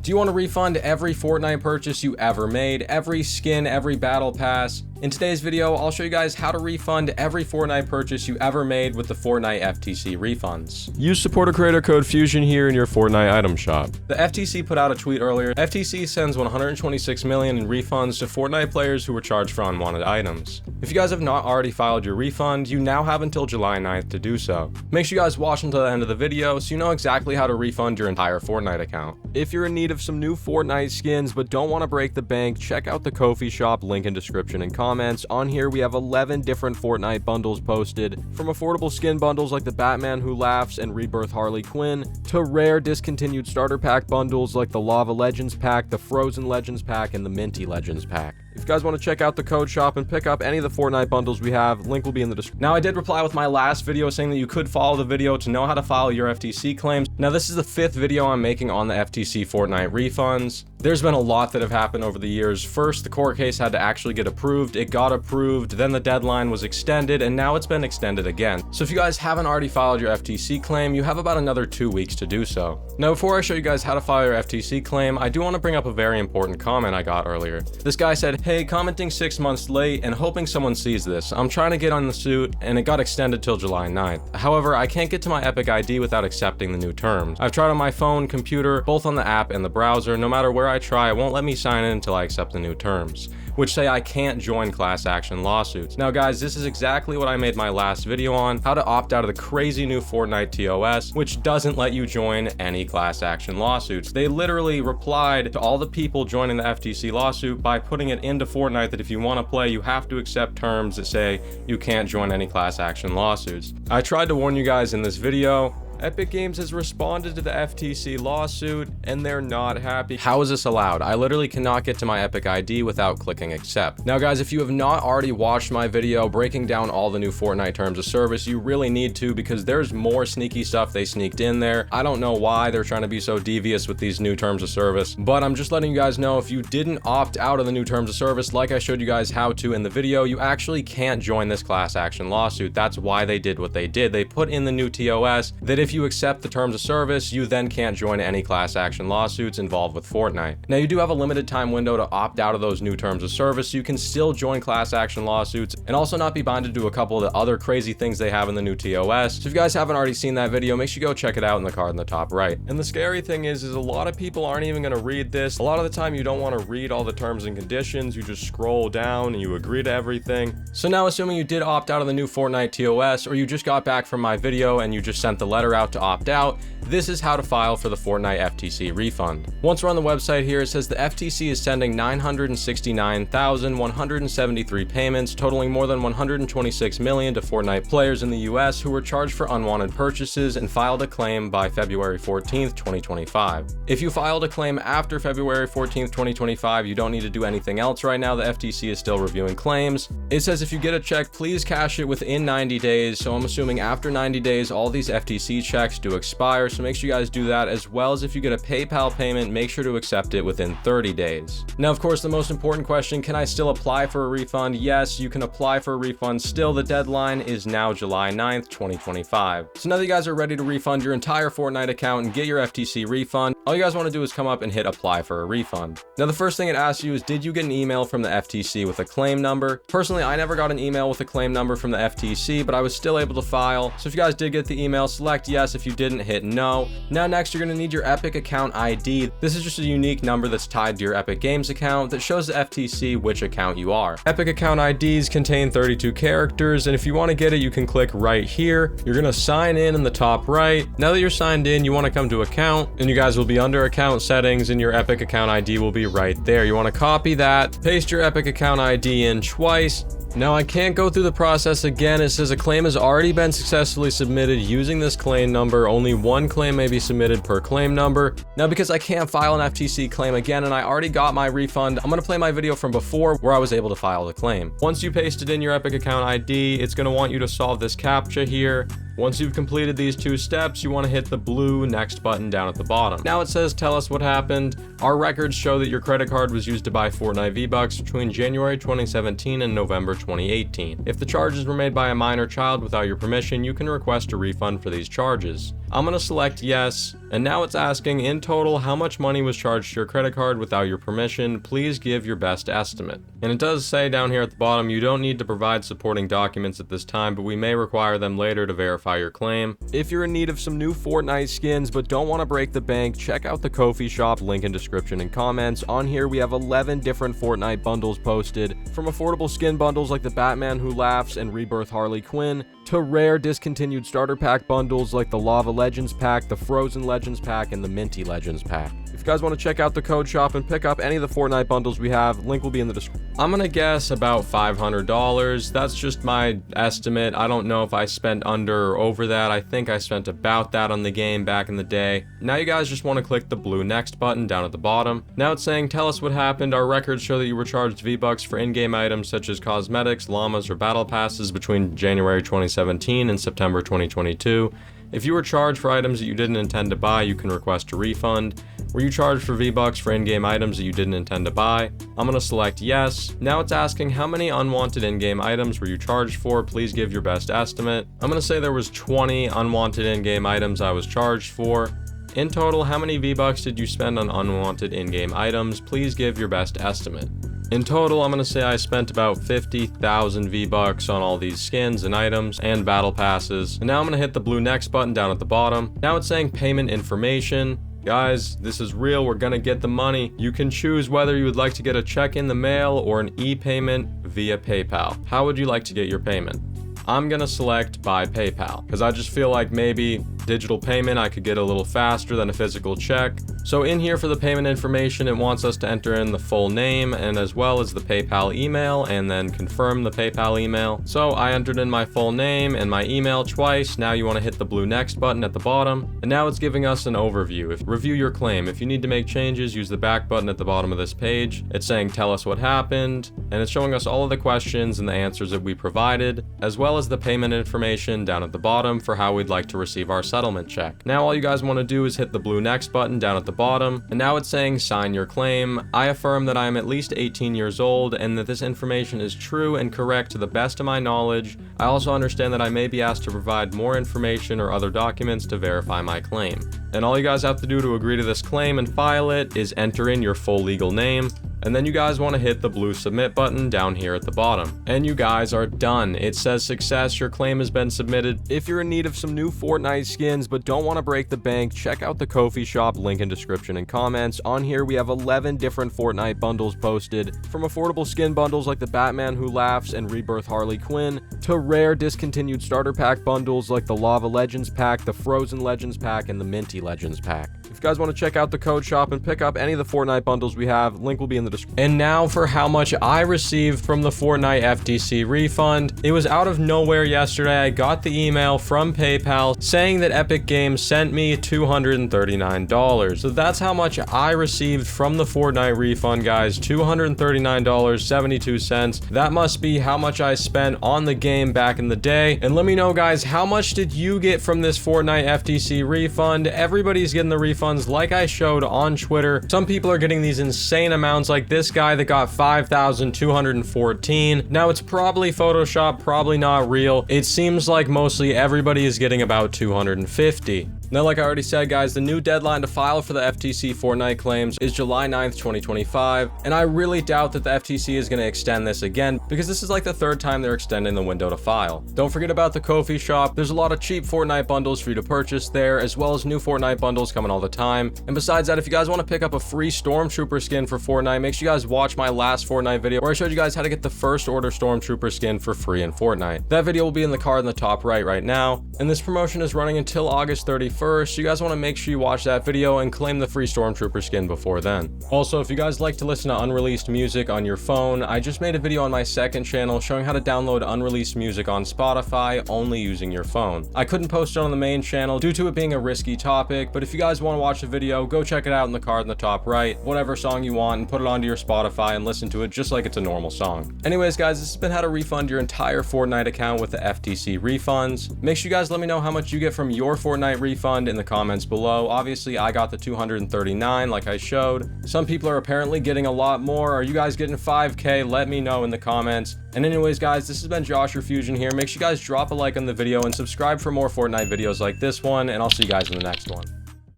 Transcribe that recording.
Do you want to refund every Fortnite purchase you ever made, every skin, every battle pass? In today's video, I'll show you guys how to refund every Fortnite purchase you ever made with the Fortnite FTC refunds. Use supporter creator code FUZIONHERE in your Fortnite item shop. The FTC put out a tweet earlier. FTC sends 126 million in refunds to Fortnite players who were charged for unwanted items. If you guys have not already filed your refund, you now have until July 9th to do so. Make sure you guys watch until the end of the video so you know exactly how to refund your entire Fortnite account. If you're in need of some new Fortnite skins but don't want to break the bank, check out the Ko-fi shop, link in description and comments. On here we have 11 different Fortnite bundles posted, from affordable skin bundles like the Batman Who Laughs and Rebirth Harley Quinn, to rare discontinued starter pack bundles like the Lava Legends pack, the Frozen Legends pack, and the Minty Legends pack. If you guys want to check out the code shop and pick up any of the Fortnite bundles we have, link will be in the description. Now, I did reply with my last video saying that you could follow the video to know how to file your FTC claims. Now, this is the 5th video I'm making on the FTC Fortnite refunds. There's been a lot that have happened over the years. First, the court case had to actually get approved. It got approved, then the deadline was extended, and now it's been extended again. So if you guys haven't already filed your FTC claim, you have about another 2 weeks to do so. Now, before I show you guys how to file your FTC claim, I do want to bring up a very important comment I got earlier. This guy said, "Hey, commenting 6 months late and hoping someone sees this. I'm trying to get on the suit and it got extended till July 9th. However, I can't get to my Epic ID without accepting the new terms. I've tried on my phone, computer, both on the app and the browser. No matter where I try, it won't let me sign in until I accept the new terms, which say I can't join class action lawsuits." Now guys, this is exactly what I made my last video on, how to opt out of the crazy new Fortnite TOS, which doesn't let you join any class action lawsuits. They literally replied to all the people joining the FTC lawsuit by putting it into Fortnite that if you want to play, you have to accept terms that say you can't join any class action lawsuits. I tried to warn you guys in this video. Epic Games has responded to the FTC lawsuit and they're not happy. How is this allowed? I literally cannot get to my Epic ID without clicking accept. Now guys, if you have not already watched my video breaking down all the new Fortnite terms of service, you really need to, because there's more sneaky stuff they sneaked in there. I don't know why they're trying to be so devious with these new terms of service, but I'm just letting you guys know, if you didn't opt out of the new terms of service like I showed you guys how to in the video, you actually can't join this class action lawsuit. That's why they did what they did. They put in the new TOS that if you accept the terms of service, you then can't join any class action lawsuits involved with Fortnite. Now, you do have a limited time window to opt out of those new terms of service, so you can still join class action lawsuits and also not be binded to a couple of the other crazy things they have in the new TOS. So if you guys haven't already seen that video, make sure you go check it out in the card in the top right. And the scary thing is a lot of people aren't even going to read this. A lot of the time you don't want to read all the terms and conditions, you just scroll down and you agree to everything. So now, assuming you did opt out of the new Fortnite TOS, or you just got back from my video and you just sent the letter out to opt out, this is how to file for the Fortnite FTC refund. Once we're on the website here, it says the FTC is sending 969,173 payments, totaling more than 126 million to Fortnite players in the US who were charged for unwanted purchases and filed a claim by February 14th, 2025. If you filed a claim after February 14th, 2025, you don't need to do anything else right now. The FTC is still reviewing claims. It says if you get a check, please cash it within 90 days. So I'm assuming after 90 days, all these FTC checks do expire. So make sure you guys do that, as well as if you get a PayPal payment, make sure to accept it within 30 days. Now, of course, the most important question, can I still apply for a refund? Yes, you can apply for a refund still. The deadline is now July 9th, 2025. So now that you guys are ready to refund your entire Fortnite account and get your FTC refund, all you guys want to do is come up and hit apply for a refund. Now, the first thing it asks you is, did you get an email from the FTC with a claim number? Personally, I never got an email with a claim number from the FTC, but I was still able to file. So if you guys did get the email, select yes. If you didn't, hit no. Now next, you're going to need your Epic account ID. This is just a unique number that's tied to your Epic Games account that shows the FTC which account you are. Epic account IDs contain 32 characters, and if you want to get it, you can click right here. You're going to sign in the top right. Now that you're signed in, you want to come to account, and you guys will be under account settings, and your Epic account ID will be right there. You want to copy that, paste your Epic account ID in twice. Now, I can't go through the process again. It says a claim has already been successfully submitted using this claim number. Only one claim may be submitted per claim number. Now, because I can't file an FTC claim again and I already got my refund, I'm going to play my video from before where I was able to file the claim. Once you pasted in your Epic account ID, it's going to want you to solve this CAPTCHA here. Once you've completed these 2 steps, you want to hit the blue next button down at the bottom. Now it says, tell us what happened. Our records show that your credit card was used to buy Fortnite V-Bucks between January 2017 and November 2018. If the charges were made by a minor child without your permission, you can request a refund for these charges. I'm going to select yes. And now it's asking, in total, how much money was charged to your credit card without your permission? Please give your best estimate. And it does say down here at the bottom, you don't need to provide supporting documents at this time, but we may require them later to verify your claim. If you're in need of some new Fortnite skins but don't want to break the bank, check out the Ko-fi shop, link in description and comments. On here we have 11 different Fortnite bundles posted, from affordable skin bundles like the Batman Who Laughs and Rebirth Harley Quinn, to rare discontinued starter pack bundles like the Lava Legends pack, the Frozen Legends pack, and the Minty Legends pack. If you guys want to check out the code shop and pick up any of the Fortnite bundles we have, link will be in the description. I'm gonna guess about $500. That's just my estimate. I don't know if I spent under or over that. I think I spent about that on the game back in the day. Now you guys just want to click the blue next button down at the bottom. Now it's saying, tell us what happened. Our records show that you were charged V-Bucks for in-game items such as cosmetics, llamas, or battle passes between January 2017 and September 2022. If you were charged for items that you didn't intend to buy, you can request a refund. Were you charged for V-Bucks for in-game items that you didn't intend to buy? I'm gonna select yes. Now it's asking, how many unwanted in-game items were you charged for? Please give your best estimate. I'm gonna say there was 20 unwanted in-game items I was charged for. In total, how many V-Bucks did you spend on unwanted in-game items? Please give your best estimate. In total, I'm gonna say I spent about 50,000 V-Bucks on all these skins and items and battle passes. And now I'm gonna hit the blue next button down at the bottom. Now it's saying payment information. Guys, this is real. We're gonna get the money. You can choose whether you would like to get a check in the mail or an e-payment via PayPal. How would you like to get your payment? I'm gonna select by PayPal because I just feel like maybe digital payment I could get a little faster than a physical check. So in here for the payment information, it wants us to enter in the full name and as well as the PayPal email and then confirm the PayPal email. So I entered in my full name and my email twice. Now you want to hit the blue next button at the bottom. And now it's giving us an overview. Review your claim. If you need to make changes, use the back button at the bottom of this page. It's saying tell us what happened, and it's showing us all of the questions and the answers that we provided, as well as the payment information down at the bottom for how we'd like to receive our settlement check. Now all you guys want to do is hit the blue next button down at the bottom, and now it's saying sign your claim. I affirm that I am at least 18 years old and that this information is true and correct to the best of my knowledge. I also understand that I may be asked to provide more information or other documents to verify my claim. And all you guys have to do to agree to this claim and file it is enter in your full legal name. And then you guys want to hit the blue submit button down here at the bottom. And you guys are done. It says success, your claim has been submitted. If you're in need of some new Fortnite skins but don't want to break the bank, check out the Ko-fi shop, link in description and comments. On here we have 11 different Fortnite bundles posted, from affordable skin bundles like the Batman Who Laughs and Rebirth Harley Quinn, to rare discontinued starter pack bundles like the Lava Legends pack, the Frozen Legends pack, and the Minty Legends pack. If you guys want to check out the code shop and pick up any of the Fortnite bundles we have, link will be in the description. And now for how much I received from the Fortnite FTC refund. It was out of nowhere yesterday. I got the email from PayPal saying that Epic Games sent me $239. So that's how much I received from the Fortnite refund, guys. $239.72. That must be how much I spent on the game back in the day. And let me know, guys, how much did you get from this Fortnite FTC refund? Everybody's getting the refunds like I showed on Twitter. Some people are getting these insane amounts, like this guy that got 5,214. Now it's probably Photoshop, probably not real. It seems like mostly everybody is getting about 250. Now, like I already said, guys, the new deadline to file for the FTC Fortnite claims is July 9th, 2025, and I really doubt that the FTC is going to extend this again, because this is like the third time they're extending the window to file. Don't forget about the Ko-fi shop. There's a lot of cheap Fortnite bundles for you to purchase there, as well as new Fortnite bundles coming all the time. And besides that, if you guys want to pick up a free Stormtrooper skin for Fortnite, make sure you guys watch my last Fortnite video where I showed you guys how to get the first order Stormtrooper skin for free in Fortnite. That video will be in the card in the top right now, and this promotion is running until August 31st. So you guys want to make sure you watch that video and claim the free Stormtrooper skin before then. Also, if you guys like to listen to unreleased music on your phone, I just made a video on my second channel showing how to download unreleased music on Spotify only using your phone. I couldn't post it on the main channel due to it being a risky topic, but if you guys want to watch the video, go check it out in the card in the top right, whatever song you want, and put it onto your Spotify and listen to it just like it's a normal song. Anyways, guys, this has been how to refund your entire Fortnite account with the FTC refunds. Make sure you guys let me know how much you get from your Fortnite refund in the comments below. Obviously, I got the 239 like I showed. Some people are apparently getting a lot more. Are you guys getting 5K? Let me know in the comments. And anyways, guys, this has been Josh or Fusion here. Make sure you guys drop a like on the video and subscribe for more Fortnite videos like this one, and I'll see you guys in the next one.